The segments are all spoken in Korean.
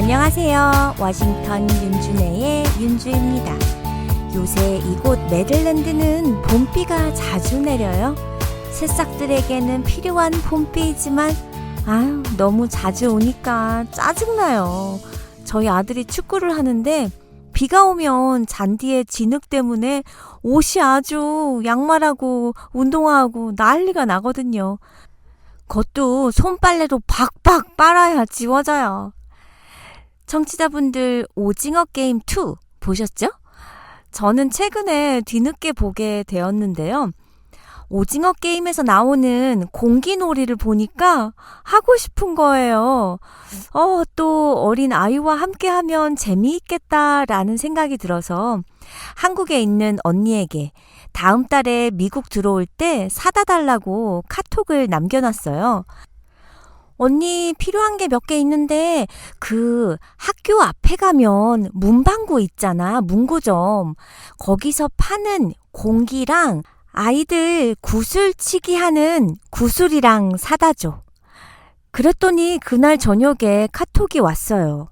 안녕하세요. 워싱턴 윤준혜의 윤주입니다. 요새 이곳 메릴랜드는 봄비가 자주 내려요. 새싹들에게는 필요한 봄비이지만 너무 자주 오니까 짜증나요. 저희 아들이 축구를 하는데 비가 오면 잔디의 진흙 때문에 옷이 아주 양말하고 운동화하고 난리가 나거든요. 그것도 손빨래로 박박 빨아야 지워져요. 청취자분들 오징어 게임 2 보셨죠? 저는 최근에 뒤늦게 보게 되었는데요. 오징어 게임에서 나오는 공기놀이를 보니까 하고 싶은 거예요. 또 어린 아이와 함께 하면 재미있겠다라는 생각이 들어서 한국에 있는 언니에게 다음 달에 미국 들어올 때 사다 달라고 카톡을 남겨놨어요. 언니 필요한 게 몇 개 있는데 그 학교 앞에 가면 문방구 있잖아, 문구점. 거기서 파는 공기랑 아이들 구슬치기 하는 구슬이랑 사다 줘. 그랬더니 그날 저녁에 카톡이 왔어요.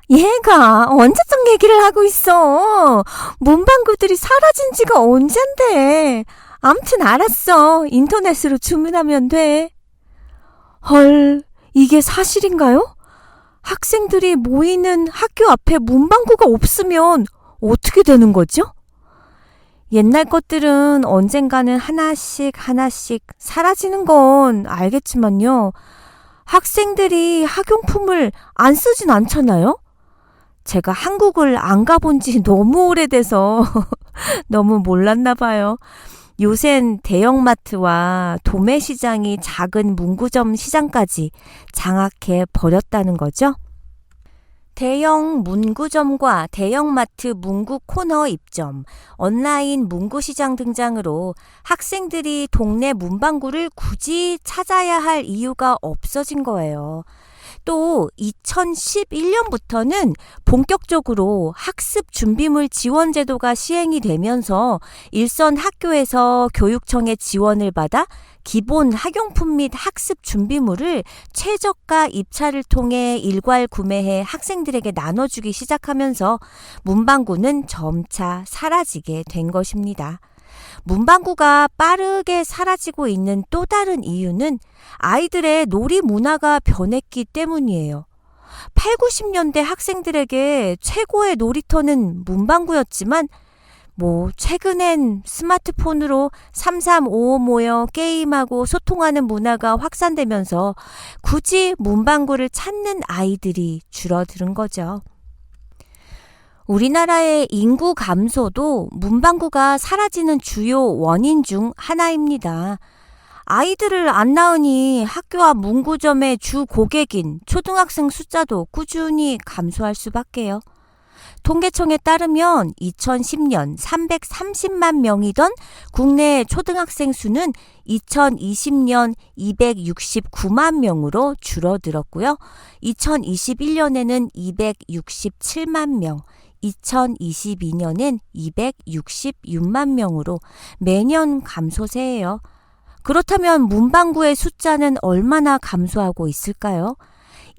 얘가 언제적 얘기를 하고 있어. 문방구들이 사라진 지가 언젠데. 암튼 알았어. 인터넷으로 주문하면 돼. 헐, 이게 사실인가요? 학생들이 모이는 학교 앞에 문방구가 없으면 어떻게 되는 거죠? 옛날 것들은 언젠가는 하나씩 사라지는 건 알겠지만요. 학생들이 학용품을 안 쓰진 않잖아요? 제가 한국을 안 가본 지 너무 오래돼서 너무 몰랐나 봐요. 요샌 대형마트와 도매시장이 작은 문구점 시장까지 장악해 버렸다는 거죠. 대형 문구점과 대형마트 문구 코너 입점, 온라인 문구시장 등장으로 학생들이 동네 문방구를 굳이 찾아야 할 이유가 없어진 거예요. 또 2011년부터는 본격적으로 학습 준비물 지원 제도가 시행이 되면서 일선 학교에서 교육청의 지원을 받아 기본 학용품 및 학습 준비물을 최저가 입찰을 통해 일괄 구매해 학생들에게 나눠주기 시작하면서 문방구는 점차 사라지게 된 것입니다. 문방구가 빠르게 사라지고 있는 또 다른 이유는 아이들의 놀이 문화가 변했기 때문이에요. 8, 90년대 학생들에게 최고의 놀이터는 문방구였지만 최근엔 스마트폰으로 3355 모여 게임하고 소통하는 문화가 확산되면서 굳이 문방구를 찾는 아이들이 줄어드는 거죠. 우리나라의 인구 감소도 문방구가 사라지는 주요 원인 중 하나입니다. 아이들을 안 낳으니 학교 앞 문구점의 주 고객인 초등학생 숫자도 꾸준히 감소할 수밖에요. 통계청에 따르면 2010년 330만 명이던 국내 초등학생 수는 2020년 269만 명으로 줄어들었고요. 2021년에는 267만 명, 2022년엔 266만 명으로 매년 감소세예요. 그렇다면 문방구의 숫자는 얼마나 감소하고 있을까요?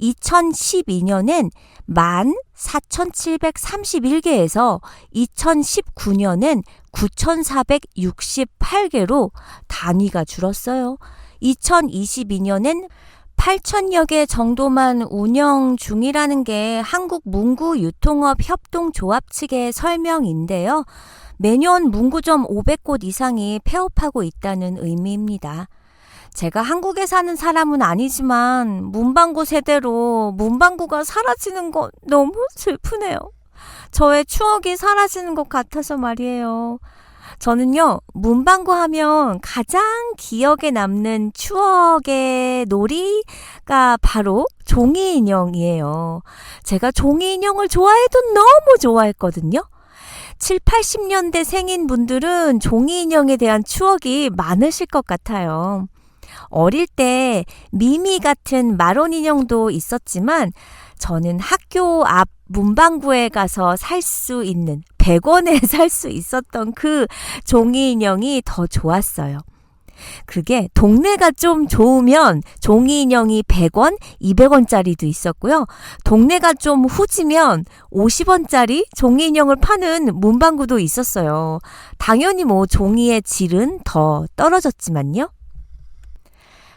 2012년엔 14,731개에서 2019년엔 9,468개로 단위가 줄었어요. 2022년엔 8,000여 개 정도만 운영 중이라는 게 한국문구유통업협동조합 측의 설명인데요. 매년 문구점 500곳 이상이 폐업하고 있다는 의미입니다. 제가 한국에 사는 사람은 아니지만 문방구 세대로 문방구가 사라지는 건 너무 슬프네요. 저의 추억이 사라지는 것 같아서 말이에요. 저는요, 문방구 하면 가장 기억에 남는 추억의 놀이가 바로 종이 인형이에요. 제가 종이 인형을 좋아해도 너무 좋아했거든요. 7, 80년대 생인 분들은 종이 인형에 대한 추억이 많으실 것 같아요. 어릴 때 미미 같은 마론 인형도 있었지만 저는 학교 앞 문방구에 가서 살 수 있는 100원에 살 수 있었던 그 종이 인형이 더 좋았어요. 그게 동네가 좀 좋으면 종이 인형이 100원, 200원짜리도 있었고요. 동네가 좀 후지면 50원짜리 종이 인형을 파는 문방구도 있었어요. 당연히 종이의 질은 더 떨어졌지만요.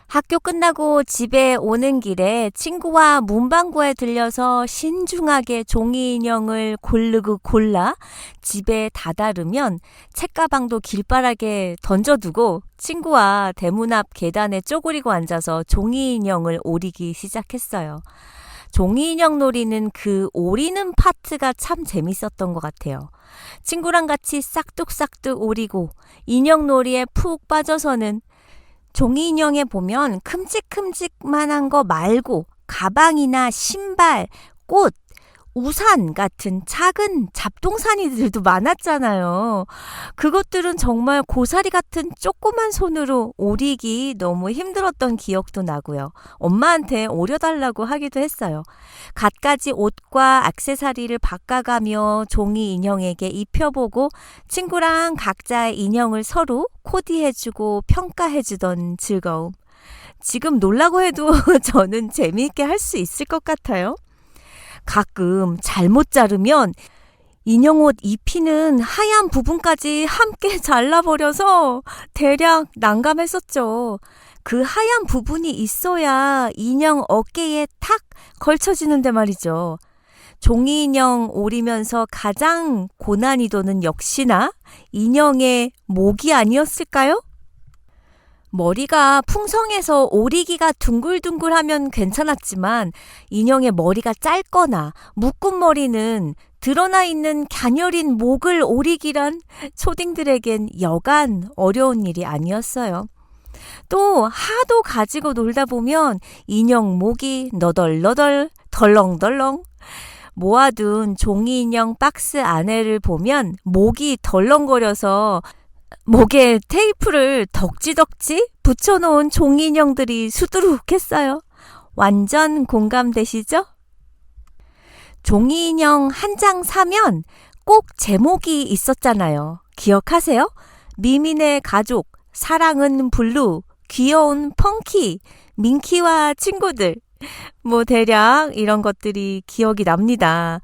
학교 끝나고 집에 오는 길에 친구와 문방구에 들려서 신중하게 종이 인형을 고르고 골라 집에 다다르면 책가방도 길바닥에 던져두고 친구와 대문 앞 계단에 쪼그리고 앉아서 종이 인형을 오리기 시작했어요. 종이 인형 놀이는 그 오리는 파트가 참 재밌었던 것 같아요. 친구랑 같이 싹둑싹둑 오리고 인형 놀이에 푹 빠져서는 종이 인형에 보면 큼직큼직만한 거 말고 가방이나 신발, 꽃, 우산 같은 작은 잡동사니들도 많았잖아요. 그것들은 정말 고사리 같은 조그만 손으로 오리기 너무 힘들었던 기억도 나고요. 엄마한테 오려달라고 하기도 했어요. 갖가지 옷과 액세서리를 바꿔가며 종이 인형에게 입혀보고 친구랑 각자의 인형을 서로 코디해주고 평가해주던 즐거움. 지금 놀라고 해도 저는 재미있게 할 수 있을 것 같아요. 가끔 잘못 자르면 인형 옷 입히는 하얀 부분까지 함께 잘라버려서 대략 난감했었죠. 그 하얀 부분이 있어야 인형 어깨에 탁 걸쳐지는데 말이죠. 종이 인형 오리면서 가장 고난이도는 역시나 인형의 목이 아니었을까요? 머리가 풍성해서 오리기가 둥글둥글하면 괜찮았지만 인형의 머리가 짧거나 묶은 머리는 드러나 있는 가녀린 목을 오리기란 초딩들에겐 여간 어려운 일이 아니었어요. 또 하도 가지고 놀다 보면 인형 목이 너덜너덜 덜렁덜렁 모아둔 종이 인형 박스 안에를 보면 목이 덜렁거려서 목에 테이프를 덕지덕지 붙여놓은 종이 인형들이 수두룩했어요. 완전 공감되시죠? 종이 인형 한 장 사면 꼭 제목이 있었잖아요. 기억하세요? 미민의 가족, 사랑은 블루, 귀여운 펑키, 민키와 친구들. 대략 이런 것들이 기억이 납니다.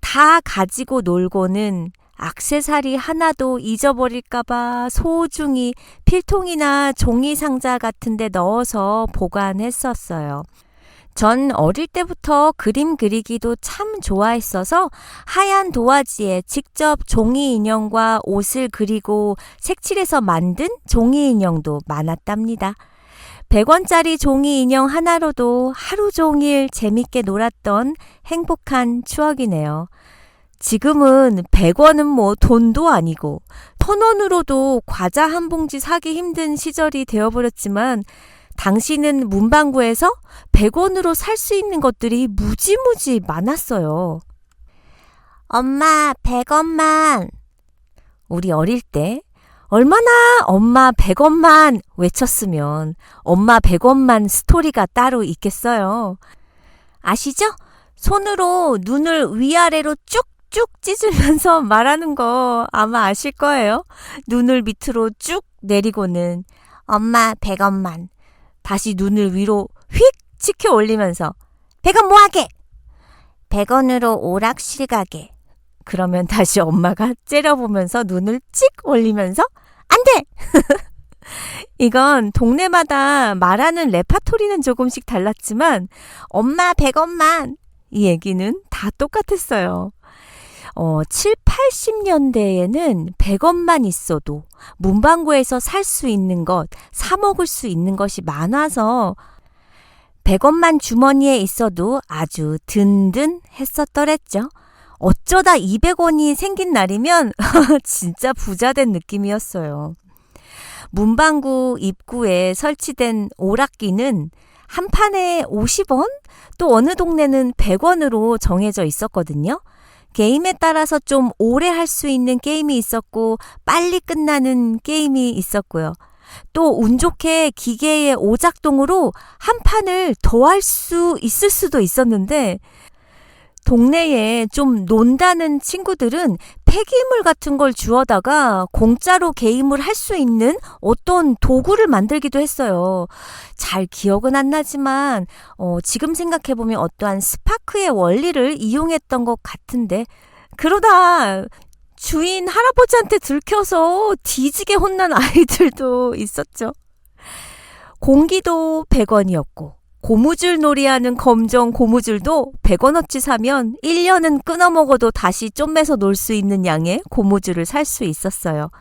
다 가지고 놀고는 액세서리 하나도 잊어버릴까봐 소중히 필통이나 종이 상자 같은 데 넣어서 보관했었어요. 전 어릴 때부터 그림 그리기도 참 좋아했어서 하얀 도화지에 직접 종이 인형과 옷을 그리고 색칠해서 만든 종이 인형도 많았답니다. 100원짜리 종이 인형 하나로도 하루 종일 재밌게 놀았던 행복한 추억이네요. 지금은 100원은 돈도 아니고 1000원으로도 과자 한 봉지 사기 힘든 시절이 되어버렸지만 당시는 문방구에서 100원으로 살 수 있는 것들이 무지무지 많았어요. 엄마 100원만. 우리 어릴 때 얼마나 엄마 100원만 외쳤으면 엄마 100원만 스토리가 따로 있겠어요. 아시죠? 손으로 눈을 위아래로 쭉쭉 찢으면서 말하는 거 아마 아실 거예요. 눈을 밑으로 쭉 내리고는 엄마 100원만. 다시 눈을 위로 휙 치켜 올리면서 100원 뭐하게? 100원으로 오락실 가게. 그러면 다시 엄마가 째려보면서 눈을 찍 올리면서 안 돼! 이건 동네마다 말하는 레파토리는 조금씩 달랐지만 엄마 100원만 이 얘기는 다 똑같았어요. 7, 80년대에는 100원만 있어도 문방구에서 살 수 있는 것, 사 먹을 수 있는 것이 많아서 100원만 주머니에 있어도 아주 든든했었더랬죠. 어쩌다 200원이 생긴 날이면 진짜 부자 된 느낌이었어요. 문방구 입구에 설치된 오락기는 한 판에 50원? 또 어느 동네는 100원으로 정해져 있었거든요. 게임에 따라서 좀 오래 할 수 있는 게임이 있었고 빨리 끝나는 게임이 있었고요. 또 운 좋게 기계의 오작동으로 한 판을 더 할 수 있을 수도 있었는데 동네에 좀 논다는 친구들은 폐기물 같은 걸 주워다가 공짜로 게임을 할 수 있는 어떤 도구를 만들기도 했어요. 잘 기억은 안 나지만 지금 생각해보면 어떠한 스파크의 원리를 이용했던 것 같은데 그러다 주인 할아버지한테 들켜서 뒤지게 혼난 아이들도 있었죠. 공기도 100원이었고 고무줄 놀이하는 검정 고무줄도 100원어치 사면 1년은 끊어먹어도 다시 쪼매서 놀 수 있는 양의 고무줄을 살 수 있었어요.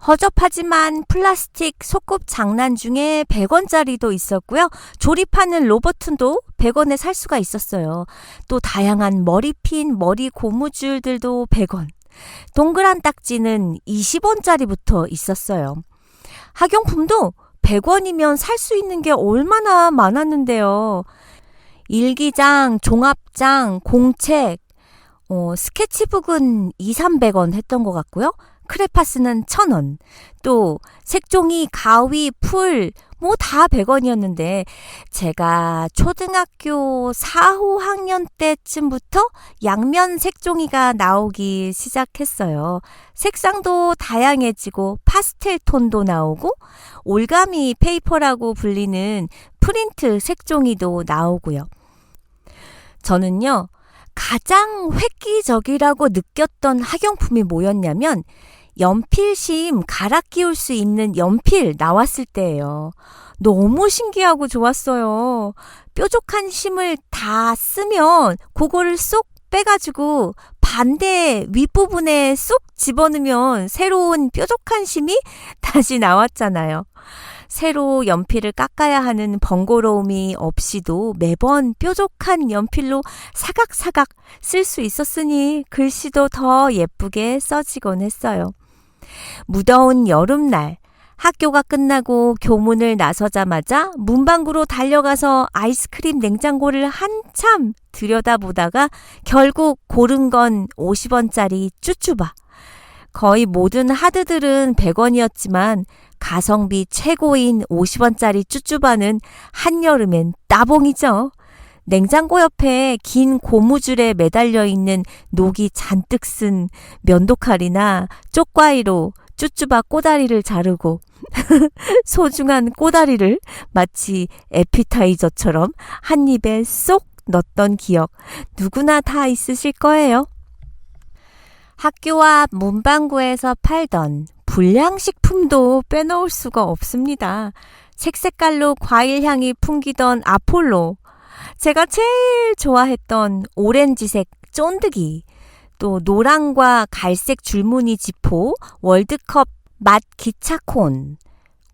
허접하지만 플라스틱 소꿉 장난 중에 100원짜리도 있었고요. 조립하는 로버튼도 100원에 살 수가 있었어요. 또 다양한 머리핀, 머리 고무줄들도 100원. 동그란 딱지는 20원짜리부터 있었어요. 학용품도 100원이면 살 수 있는 게 얼마나 많았는데요. 일기장, 종합장, 공책, 스케치북은 200~300원 했던 것 같고요. 크레파스는 1,000원, 또 색종이, 가위, 풀 뭐 다 100원이었는데 제가 초등학교 4, 5학년 때쯤부터 양면 색종이가 나오기 시작했어요. 색상도 다양해지고 파스텔 톤도 나오고 올가미 페이퍼라고 불리는 프린트 색종이도 나오고요. 저는요. 가장 획기적이라고 느꼈던 학용품이 뭐였냐면 연필심 갈아 끼울 수 있는 연필 나왔을 때예요. 너무 신기하고 좋았어요. 뾰족한 심을 다 쓰면 그거를 쏙 빼가지고 반대 윗부분에 쏙 집어넣으면 새로운 뾰족한 심이 다시 나왔잖아요. 새로 연필을 깎아야 하는 번거로움이 없이도 매번 뾰족한 연필로 사각사각 쓸 수 있었으니 글씨도 더 예쁘게 써지곤 했어요. 무더운 여름날 학교가 끝나고 교문을 나서자마자 문방구로 달려가서 아이스크림 냉장고를 한참 들여다보다가 결국 고른 건 50원짜리 쭈쭈바. 거의 모든 하드들은 100원이었지만 가성비 최고인 50원짜리 쭈쭈바는 한여름엔 따봉이죠. 냉장고 옆에 긴 고무줄에 매달려 있는 녹이 잔뜩 쓴 면도칼이나 쪽과이로 쭈쭈바 꼬다리를 자르고 소중한 꼬다리를 마치 에피타이저처럼 한 입에 쏙 넣었던 기억 누구나 다 있으실 거예요. 학교 앞 문방구에서 팔던 불량식품도 빼놓을 수가 없습니다. 색색깔로 과일 향이 풍기던 아폴로, 제가 제일 좋아했던 오렌지색 쫀득이, 또 노랑과 갈색 줄무늬 지포, 월드컵 맛 기차콘,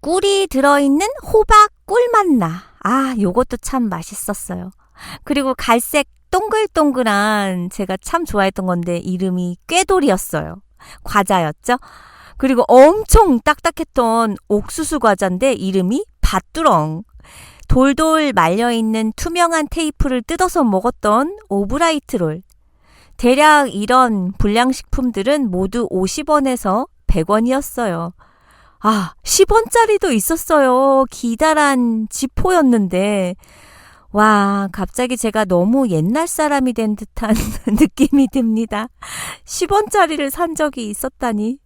꿀이 들어있는 호박 꿀맛나. 요것도 참 맛있었어요. 그리고 갈색 동글동글한 제가 참 좋아했던 건데 이름이 꾀돌이였어요. 과자였죠. 그리고 엄청 딱딱했던 옥수수 과자인데 이름이 밭두렁. 돌돌 말려있는 투명한 테이프를 뜯어서 먹었던 오브라이트롤. 대략 이런 불량식품들은 모두 50원에서 100원이었어요. 10원짜리도 있었어요. 기다란 지포였는데. 와, 갑자기 제가 너무 옛날 사람이 된 듯한 느낌이 듭니다. 10원짜리를 산 적이 있었다니.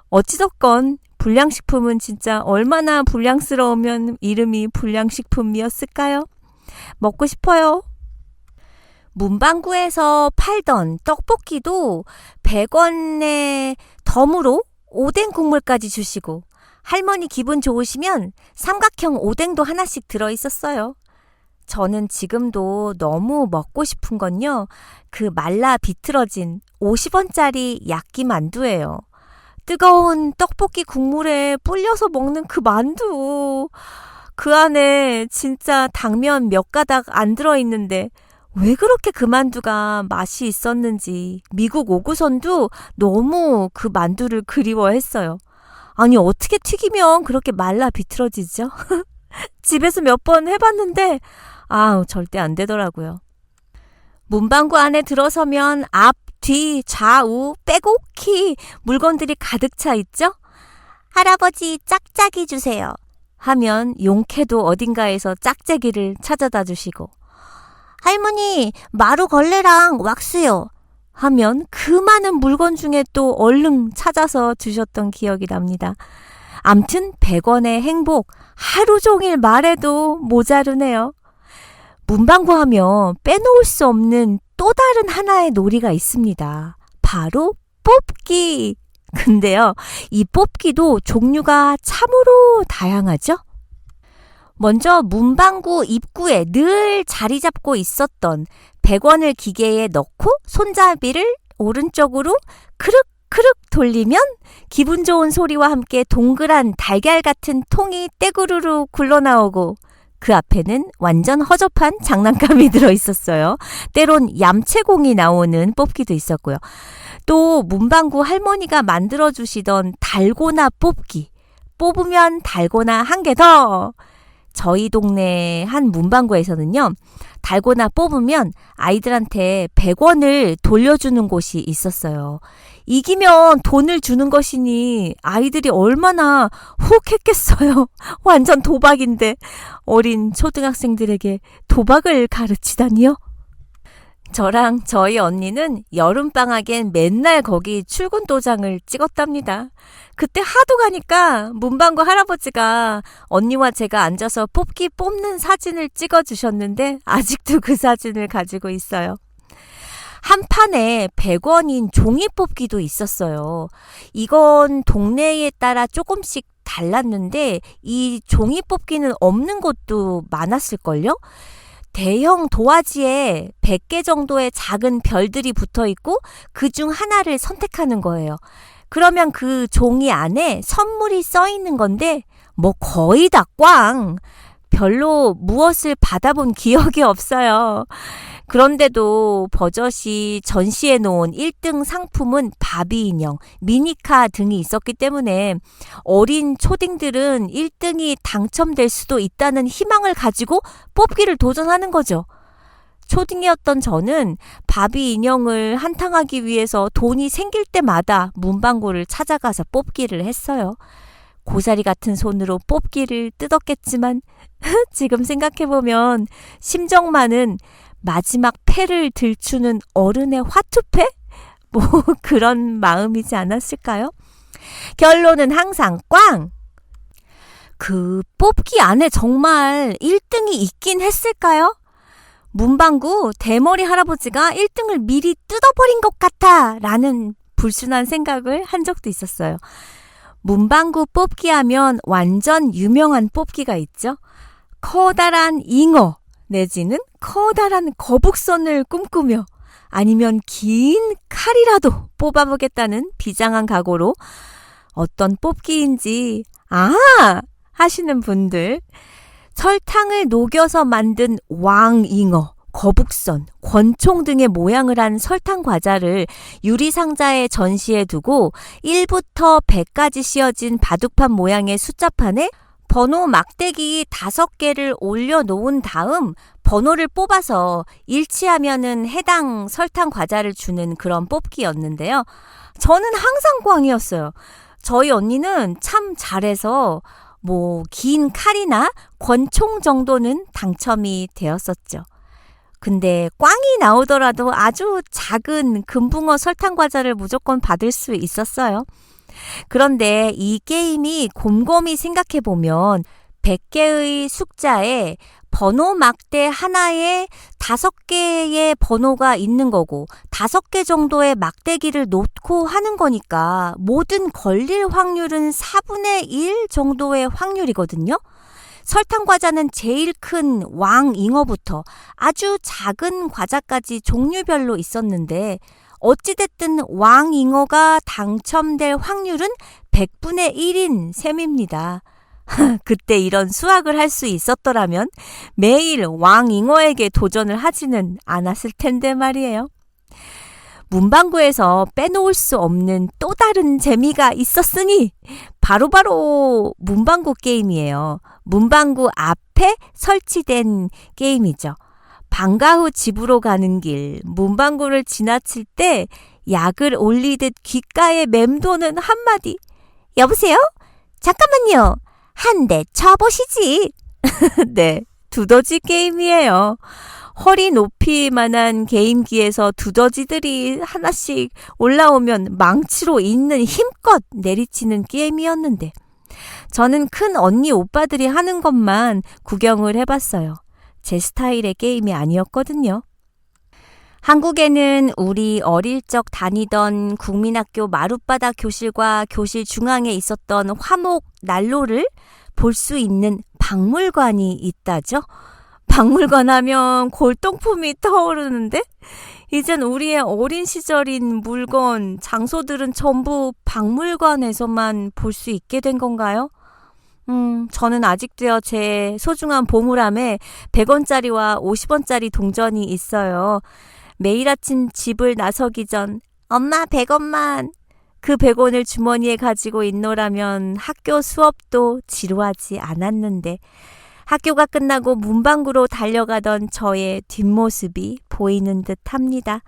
어찌됐건 불량식품은 진짜 얼마나 불량스러우면 이름이 불량식품이었을까요? 먹고 싶어요. 문방구에서 팔던 떡볶이도 100원에 덤으로 오뎅 국물까지 주시고 할머니 기분 좋으시면 삼각형 오뎅도 하나씩 들어있었어요. 저는 지금도 너무 먹고 싶은 건요. 그 말라 비틀어진 50원짜리 야끼만두예요. 뜨거운 떡볶이 국물에 불려서 먹는 그 만두. 그 안에 진짜 당면 몇 가닥 안 들어있는데 왜 그렇게 그 만두가 맛이 있었는지 미국 오구선도 너무 그 만두를 그리워했어요. 아니 어떻게 튀기면 그렇게 말라 비틀어지죠? 집에서 몇 번 해봤는데 절대 안 되더라고요. 문방구 안에 들어서면 앞, 뒤, 좌우 빼곡히 물건들이 가득 차 있죠? 할아버지 짝짝이 주세요 하면 용케도 어딘가에서 짝짝이를 찾아다 주시고 할머니, 마루걸레랑 왁스요. 하면 그 많은 물건 중에 또 얼른 찾아서 주셨던 기억이 납니다. 암튼 100원의 행복, 하루 종일 말해도 모자르네요. 문방구 하면 빼놓을 수 없는 또 다른 하나의 놀이가 있습니다. 바로 뽑기. 근데요, 이 뽑기도 종류가 참으로 다양하죠? 먼저 문방구 입구에 늘 자리 잡고 있었던 100원을 기계에 넣고 손잡이를 오른쪽으로 크륵크륵 돌리면 기분 좋은 소리와 함께 동그란 달걀 같은 통이 떼구르르 굴러나오고 그 앞에는 완전 허접한 장난감이 들어있었어요. 때론 얌체공이 나오는 뽑기도 있었고요. 또 문방구 할머니가 만들어주시던 달고나 뽑기. 뽑으면 달고나 한 개 더. 저희 동네 한 문방구에서는요. 달고나 뽑으면 아이들한테 100원을 돌려주는 곳이 있었어요. 이기면 돈을 주는 것이니 아이들이 얼마나 혹했겠어요. 완전 도박인데 어린 초등학생들에게 도박을 가르치다니요? 저랑 저희 언니는 여름방학엔 맨날 거기 출근 도장을 찍었답니다. 그때 하도 가니까 문방구 할아버지가 언니와 제가 앉아서 뽑기 뽑는 사진을 찍어주셨는데 아직도 그 사진을 가지고 있어요. 한 판에 100원인 종이 뽑기도 있었어요. 이건 동네에 따라 조금씩 달랐는데 이 종이 뽑기는 없는 곳도 많았을걸요? 대형 도화지에 100개 정도의 작은 별들이 붙어 있고 그중 하나를 선택하는 거예요. 그러면 그 종이 안에 선물이 써 있는 건데 뭐 거의 다 꽝. 별로 무엇을 받아본 기억이 없어요. 그런데도 버젓이 전시해 놓은 1등 상품은 바비 인형, 미니카 등이 있었기 때문에 어린 초딩들은 1등이 당첨될 수도 있다는 희망을 가지고 뽑기를 도전하는 거죠. 초딩이었던 저는 바비 인형을 한탕하기 위해서 돈이 생길 때마다 문방구를 찾아가서 뽑기를 했어요. 고사리 같은 손으로 뽑기를 뜯었겠지만 지금 생각해보면 심정만은 마지막 패를 들추는 어른의 화투패? 뭐 그런 마음이지 않았을까요? 결론은 항상 꽝! 그 뽑기 안에 정말 1등이 있긴 했을까요? 문방구 대머리 할아버지가 1등을 미리 뜯어버린 것 같아 라는 불순한 생각을 한 적도 있었어요. 문방구 뽑기 하면 완전 유명한 뽑기가 있죠. 커다란 잉어 내지는 커다란 거북선을 꿈꾸며 아니면 긴 칼이라도 뽑아보겠다는 비장한 각오로 어떤 뽑기인지 하시는 분들 설탕을 녹여서 만든 왕잉어, 거북선, 권총 등의 모양을 한 설탕 과자를 유리상자에 전시해 두고 1부터 100까지 씌어진 바둑판 모양의 숫자판에 번호 막대기 5개를 올려놓은 다음 번호를 뽑아서 일치하면은 해당 설탕 과자를 주는 그런 뽑기였는데요. 저는 항상 꽝이었어요. 저희 언니는 참 잘해서 긴 칼이나 권총 정도는 당첨이 되었었죠. 근데 꽝이 나오더라도 아주 작은 금붕어 설탕 과자를 무조건 받을 수 있었어요. 그런데 이 게임이 곰곰이 생각해보면 100개의 숫자에 번호 막대 하나에 5개의 번호가 있는 거고 5개 정도의 막대기를 놓고 하는 거니까 모든 걸릴 확률은 4분의 1 정도의 확률이거든요. 설탕 과자는 제일 큰 왕잉어부터 아주 작은 과자까지 종류별로 있었는데 어찌됐든 왕잉어가 당첨될 확률은 100분의 1인 셈입니다. 그때 이런 수학을 할 수 있었더라면 매일 왕잉어에게 도전을 하지는 않았을 텐데 말이에요. 문방구에서 빼놓을 수 없는 또 다른 재미가 있었으니 바로 문방구 게임이에요. 문방구 앞에 설치된 게임이죠. 방과 후 집으로 가는 길, 문방구를 지나칠 때 약을 올리듯 귓가에 맴도는 한마디. 여보세요? 잠깐만요. 한 대 쳐보시지. 네, 두더지 게임이에요. 허리 높이만한 게임기에서 두더지들이 하나씩 올라오면 망치로 있는 힘껏 내리치는 게임이었는데 저는 큰 언니 오빠들이 하는 것만 구경을 해봤어요. 제 스타일의 게임이 아니었거든요. 한국에는 우리 어릴 적 다니던 국민학교 마룻바닥 교실과 교실 중앙에 있었던 화목 난로를 볼 수 있는 박물관이 있다죠. 박물관 하면 골동품이 떠오르는데 이젠 우리의 어린 시절인 물건, 장소들은 전부 박물관에서만 볼 수 있게 된 건가요? 저는 아직도요, 제 소중한 보물함에 100원짜리와 50원짜리 동전이 있어요. 매일 아침 집을 나서기 전 엄마 100원만 그 100원을 주머니에 가지고 있노라면 학교 수업도 지루하지 않았는데 학교가 끝나고 문방구로 달려가던 저의 뒷모습이 보이는 듯 합니다.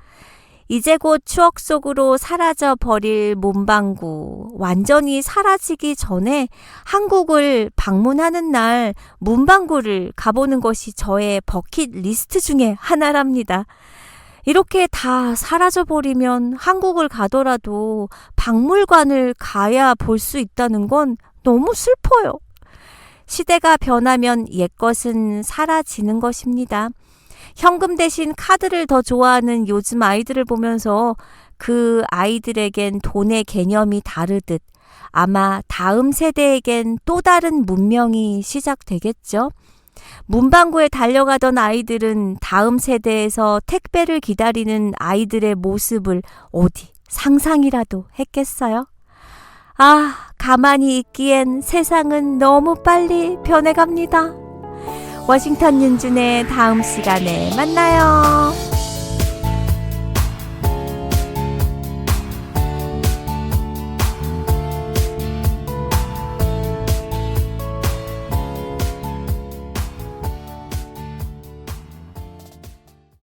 이제 곧 추억 속으로 사라져 버릴 문방구. 완전히 사라지기 전에 한국을 방문하는 날 문방구를 가보는 것이 저의 버킷리스트 중에 하나랍니다. 이렇게 다 사라져버리면 한국을 가더라도 박물관을 가야 볼 수 있다는 건 너무 슬퍼요. 시대가 변하면 옛것은 사라지는 것입니다. 현금 대신 카드를 더 좋아하는 요즘 아이들을 보면서 그 아이들에겐 돈의 개념이 다르듯 아마 다음 세대에겐 또 다른 문명이 시작되겠죠. 문방구에 달려가던 아이들은 다음 세대에서 택배를 기다리는 아이들의 모습을 어디 상상이라도 했겠어요? 가만히 있기엔 세상은 너무 빨리 변해갑니다. 워싱턴 윤준의 다음 시간에 만나요.